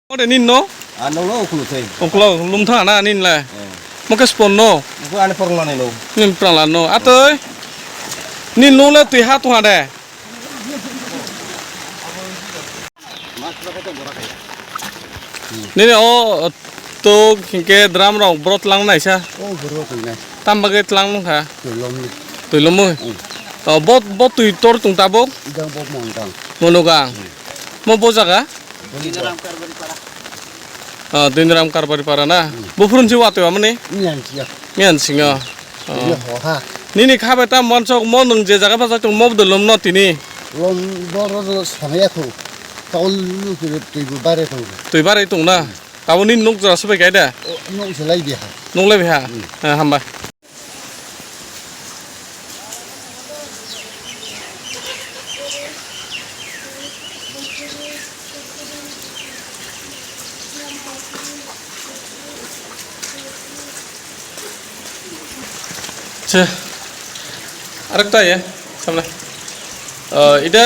Ada nin no? Ano lo kulo tay. Ongklo lum tha na nin la. Mo ke spon no. Ko ane porong mana lo. Nin prang la no. Atoy. Nin no la tui ha tu ha de. Nin o to ke dram rong brot lang nai sa. Oh bro tu ne. Tam baget lang no ha. Tu lom ni. Tui lum mo. Bot tui tor tung ta bo. Idang bob montang. Monogang. Mo bo jaga? Dinram karbari para. Dinram karbari para na. Bo frun ji wa to amne. Mian sia. Mian singa. Dia ho ha. Nini khabe ta mon sok mon nung je jaga pa tung mob dolom no tini. Lom boro samaya ko. Taul lu tu bu bare tu. Tui bare tung na. Tabo nin nuk jara sabai kai da. Nong selai dia. Nung le ha. Hamba. আচ্ছা আরেকটা সামনে এটা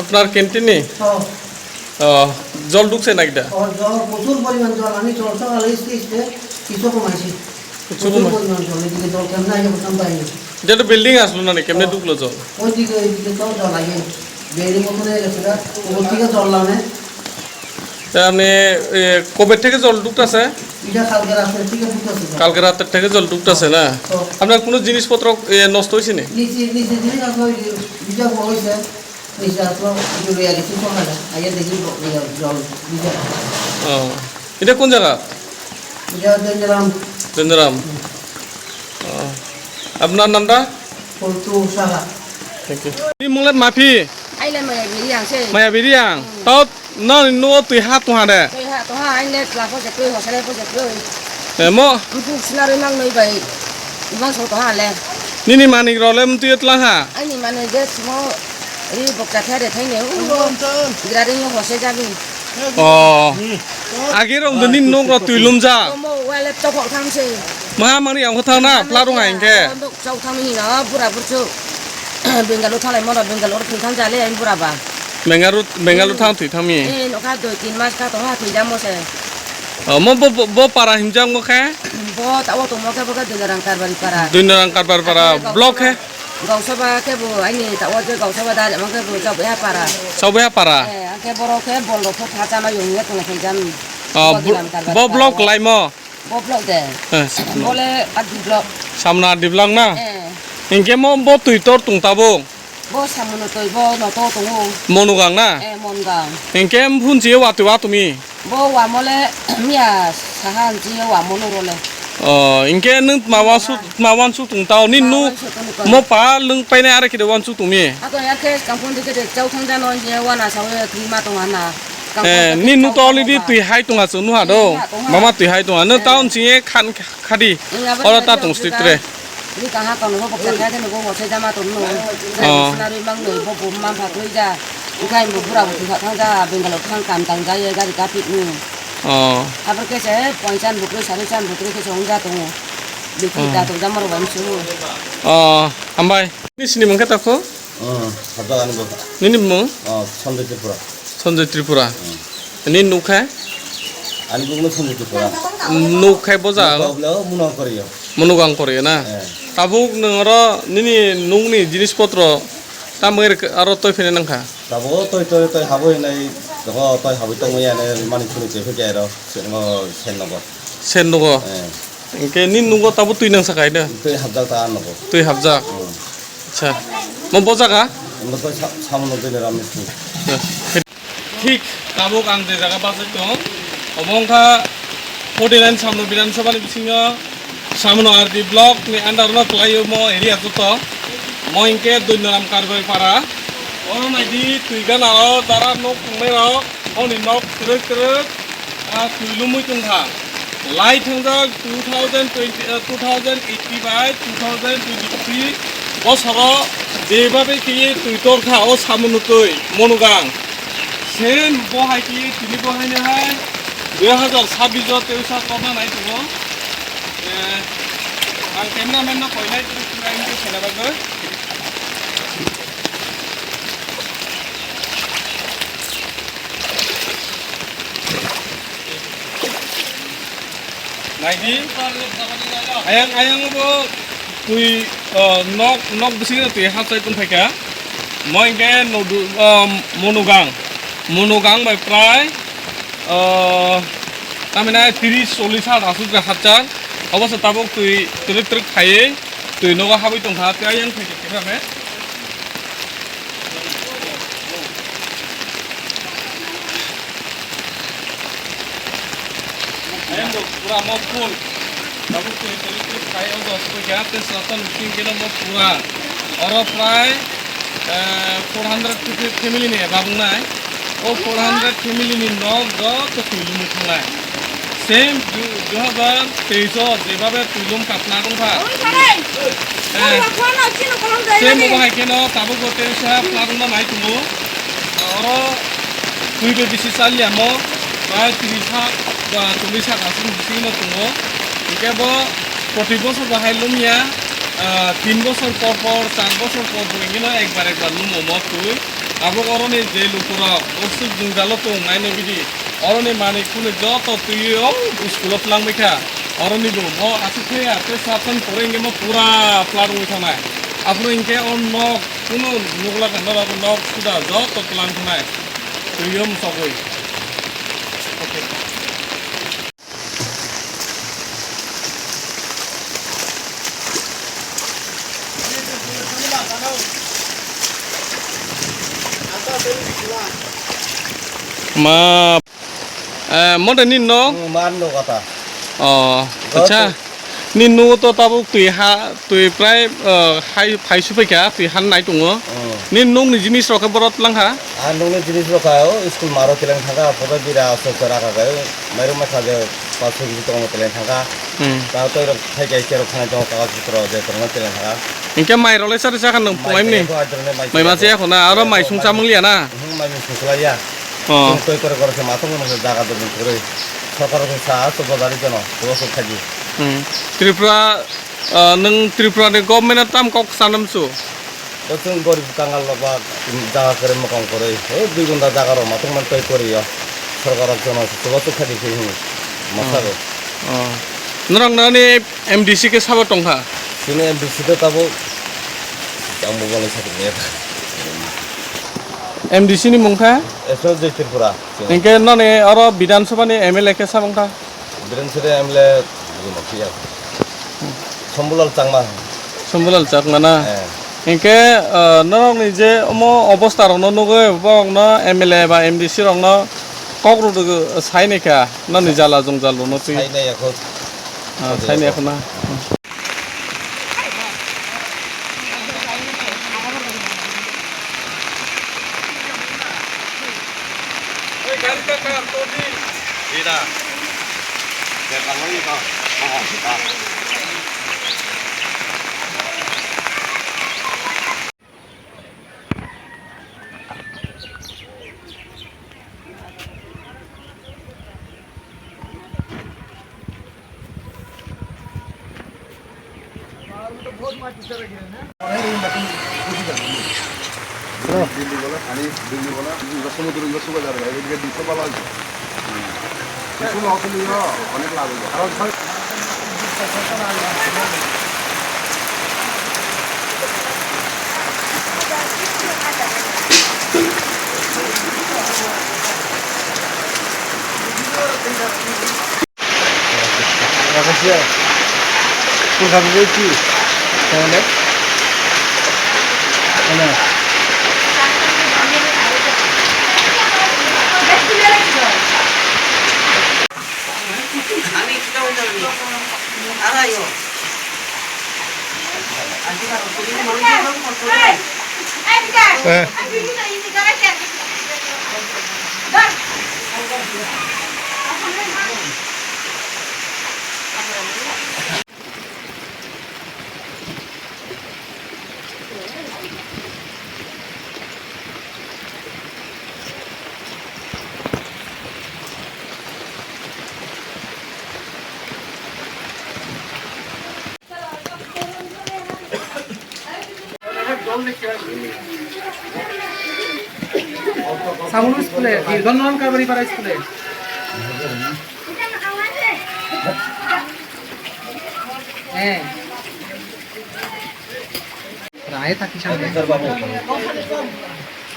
আপনার ক্যান্টিনে জল ঢুকছে না এটা জল প্রচুর পরিমাণ জল আমি জল সকালে আসতে কিছু কমাইছি প্রচুর পরিমাণ জল এদিকে জল কেমন আগে প্রথম পাইনি যেটা বিল্ডিং আসলো না কেমনে ঢুকলো জল ওইদিকে এইদিকে তো জল আগে বেড়ি মতো হয়ে গেছে ওর থেকে জল নামে আপনি কবে থেকে জল ঢুকতেছে এটা কালকে রাতের থেকে ঢুকতেছে কালকে রাতের থেকে জল ঢুকতেছে না আপনার কোনো জিনিসপত্র নষ্ট হয়েছে না নিচে নিচে জিনিস আসলে এটা হয়েছে নিচে আসলো জুড়ে গেছি সকালে আগে দেখি জল নিচে এটা কোন জায়গা এটা দেখলাম চন্দ্রাম আপনার নামটা পল্টু সাহা থ্যাংক ইউ মুলেট মাফি Anh lên mày bị hàng xe. মায়া বিরিয়াং তাও না নো তুই হাত তুহা দে Tôi hạ tôi hạ anh lên là có sẽ cười hoặc sẽ lên có sẽ cười. মো Anh phụ xin ra năng nơi vậy. Mang số tôi hạ lên. নিনি মানিক রলে তুই এতলা হা Anh nhìn mà này rất små. Đi bọc chặt theo để thấy nếu. Ra đây họ sẽ ra đi. 어 আগের দিন নোক তুই লুম যা Có mô quay lên cho họ thăm xe. 마하마니 양 호타나 플라동 아인게 Châu thăm thì nó bữa bữa trước. Bên cái lỗ thang này mà bên cái lỗ thang thang ra lên anh bữa bà. 맹가루 탕 tuй 탕미 Ê nó khác rồi kín mà khác tôi hạ thì ra mua xe. 뭐 para himjang mo kha Bố tạo tôi mua cái bữa cái đường răng card bari para. dunaran karbar para blok he Gau sao ba cái bữa anh này tạo cho gau sao ba đã mà cái bữa cho bé para. sobe para Cái boro cái bol nó phát ra mà dùng nhất là phải dám. bo blok lai mo Bố blok deh. Boleh adi blok. samna diblang na ingke mo bo tuy tor tung tabo Bố sama nó tôi bố nó to tung hông. monugang na Mon gang. ingke phun je wa tumi Bố wa mole mia sahan chia wa mono role. ingke nung mawan su tung tao nin nu mo pa lung pai na are kide wan su tumi Aku ya ke kampung di ke jauh thang dan on je wa na sawe terima tung ana. nin nu to li di tuy hai tung asu nu ha do mama tuy hai tung na taun chi khan khadi ora ta tung street re Ini kah kalau nó bọc chặt thế nó có một xe ra mà tụi nó. Nó đi mang người bố bố mang phạt lui ra. Cái một bữa đầu thì họ thang ra bên cái lỗ thang cầm ra thì cá thịt nữa. À bữa cái sẽ quay chân bữa cái sáng bữa cái sống ra tụi nó. Bị thịt ra tụi ra mà rồi bấm xuống. ambai ni sini mong kata ko Habda ane bo. nini mo Sonde tripura. sonjay tripura ni nukha Ani bo sonde tripura. nukha boja Boblo muno koriyo. monugang kore na tabuk noro nini nungni jinispotro tamer aro toy fene nangkha Tabo toy haboi nai ko toy haboi tong ya ne mani chuni che phe ro se ngo sen no bo. sen nogo ke nin nugo tabu tuy nang sakai da Toy habda ta an no bo. tuy habja acha mo boja ka Mo to samono de ramis. ঠিক tabuk ang de jaga basai to obongkha 49 samno bidan sabani bisingo samno ardi block ni andar no playo mo area to mo inke dunaram karbai para ono nai di tui gan aro dara nok mai ro oni nok trek trek a tui lumui tung tha lai thang da 2080 by 2023 বছর যেভাবে কি তুই তোর খা ও সামনে তুই মনুগাং সেন বহাই কি তিনি বহাই না 2026 তেউসা কমা নাই তো আং কেমনা মেন কইলাই তুই কিন্তু সেনাবাগৈ naidi ayang bo tui nok bising tui hapsai pun phaika moi ke nodu monogang by prai tamina 30-40 asuk hajar অবশ্য তাবক তুই তুই খাইয়ে তুই নগা হাবি তং হাতে আয়াং খাইতে কেখাবে আয়াং পুরা মত ফুল তাবক তুই তুই খাইয়ে অবশ্য তুই গাতে সাতন কিং কেন মত পুরা অর প্রায় 400 ফ্যামিলি নে বাবুনাই ও 400 ফ্যামিলি নি নগ যত তুইলুম থানাই सेम 2023 যেভাবে তুলুম কাপনা দংফা सेम बाहाय केनो ताबो गोते सा प्लारना नाय तुमु और तुइबे बिसि सालिया मो प्राय 30 बा 40 आसिन बिसिनो तुमु इकेबो प्रति बছর बाहाय लुमिया 3 বছর পর 4 বছর পর গিনো একবার লুমো মো তুই আবো করনে যে লুকুরা বস্তু জুঙ্গালো তো নাইনো বিদি অরনি মানে কুনে যত তুইও স্কুলত লাংবাইখা অরনি বো ম আসু ফেয়া তে সাতন পরেঙ্গে ম পুরা প্লাট উঠানাই আপনি ইনকে অন নক কোনো নুগলা কান্ডা নক সুদা যত প্লান থানাই তুইম সবই ওকে মা মতে নিন্ন মান নো কথা আচ্ছা নিন্ন তো তাবুক তুই প্রায় ফাইসু ফেকা তুই হান নাই দङ নিন্ন नि जिनिस रखा बरत लांहा আর ননে জিনিস রখাও স্কুল মারো তেলেন থাকা পরে বিরা আছে রাখা গায় মাইরো মাথা যে 500 কেজি তো তেলেন থাকা তা তো খাই গাই কেরো খানা তো কাগজ পত্র যে তোর তেলেন থাকা ইনকে মাইরলে সারে সাখান নং পলাইমনি মাই মাছে এখন আর মাই সংসা মংলিয়া না মাই সংসলাইয়া তৈ করে করছে মাথা মনে জায়গা দেবেন করে সরকারের সাহা তো বাজারি কেন বছর থাকি ত্রিপুরা নং ত্রিপুরাनि गभर्नमेन्टआ ताम कक सानमसु जों गरीब कांगाल बा জায়গা করে মকম করে এই 2 ঘন্টা জায়গার মাথা মান তৈ করিয়া সরকারের জন্য বছর থাকি ফেহি মাসাবে নরং নানি এমডিসি के साबो टंखा তিনি এমডিসি তো তাবো আমু বলে সাথে নিয়ে एमडीसी नि मुंखा এসো যে ত্রিপুরা इनके नने और विधानसभा नि एमएलए के साबंखा বিধানসভা এমএলএ গুনকিয়া সম্বুলাল চাংমা सम्बुलाल चाकमाना इनके नरं नि जे अमो अवस्था रंग नुगै बंग न एमएलए बा एमडीसी रंग न ककरु दग साइनेका ननि जाला जं जालु न तुइ সাইনাই এখন साइने एखना Ida. Ya kalau ini kok. Delhi बोला आणि दिल्ली बोला समुद्र सुबह जा रहा है ये दिशा वाला स्कूल আসলে অনেক লাভ হবে কারণ Gracias. Pues a ver si ¿dónde? ¿Dónde? 알아요. সামুন স্কুলে দীর্ঘনয়ন কারবারি পাড়া স্কুলে হ্যাঁ রায়ে থাকি সামনে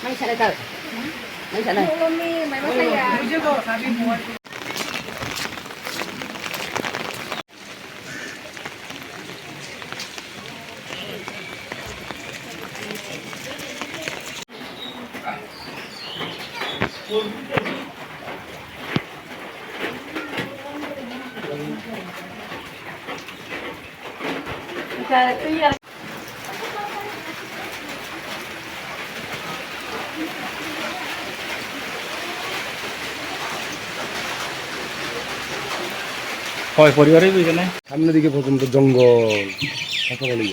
May sana ka. May sana. হয় পরিবারে এখানে সামনের দিকে পর্যন্ত জঙ্গল কথা বলি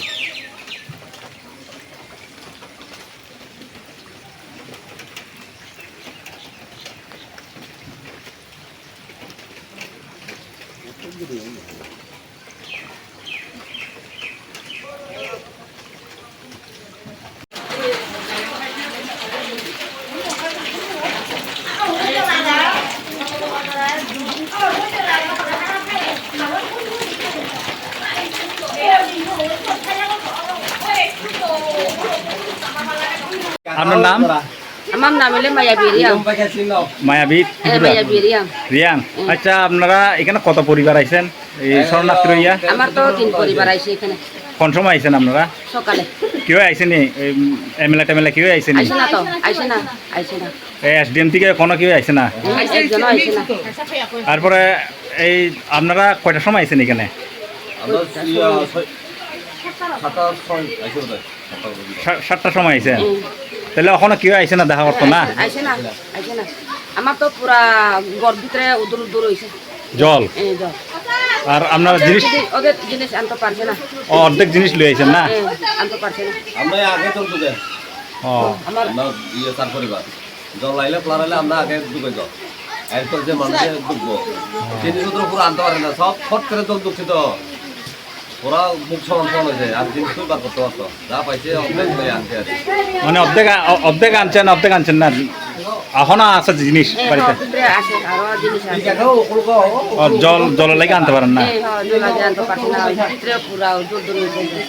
আপনার নাম Amam namin le Maya Biriam. মায়াবী Maya Biriam. রিয়ান আচ্ছা আপনারা এখানে কত পরিবার আইছেন এই শরণার্থী রইয়া Amar to 3 পরিবার আইছে এখানে কোন সময় আইছেন আপনারা সকালে। কেউ আইছেন এমএলএ টেমএলএ কেউ আইছেন আইছে না তো, আইছে না, আইছে না। এসডিএম থেকে কোনো কেউ আইছে না একজন আইছে না। তারপরে এই আপনারা কয়টার সময় আইছেন এখানে আমরা 7টার সময় আইছেন তাহলে এখনো কেউ আইছে না দেখা করতো না আইছে না, আইছে না। আমার তো পুরা ঘর ভিতরে উদুর উদুর হইছে। জল এই জল। আর আপনারা জিনিস ওদের জিনিস আনতে পারছে না। অর্ধেক জিনিস লই আইছেন না আনতে পারছে না। আমরা আগে চলতে যাই ও আমার আমরা তার পরিবার জল লাইলে প্লারাইলে আমরা আগে ঢুকে যাও এরপর যে মানুষের ঢুকবো জিনিসপত্র পুরো আনতে পারে না সব ফট করে জল দুঃখিত ওরা মুখ সমান হয়েছে আর জিনিস বার করতে পারতো যা পাইছে অনেক হয়ে আনছে আর মানে অর্ধেক আনছেন না এখনো আছে জিনিস বাড়িতে ভিতরে আছে আরো জিনিস আছে। ও, জল লাগে আনতে পারেন না এই হ্যাঁ জল লাগে আনতে পারছে না। ওই ভিতরে পুরা উদুর উদুর হইছে।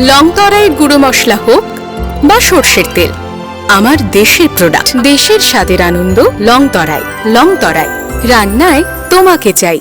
লংতরাইয়ের গুঁড়ো মশলা হোক বা সর্ষের তেল, আমার দেশের প্রোডাক্ট, দেশের স্বাদের আনন্দ। লংতরাই রান্নায় তোমাকে চাই।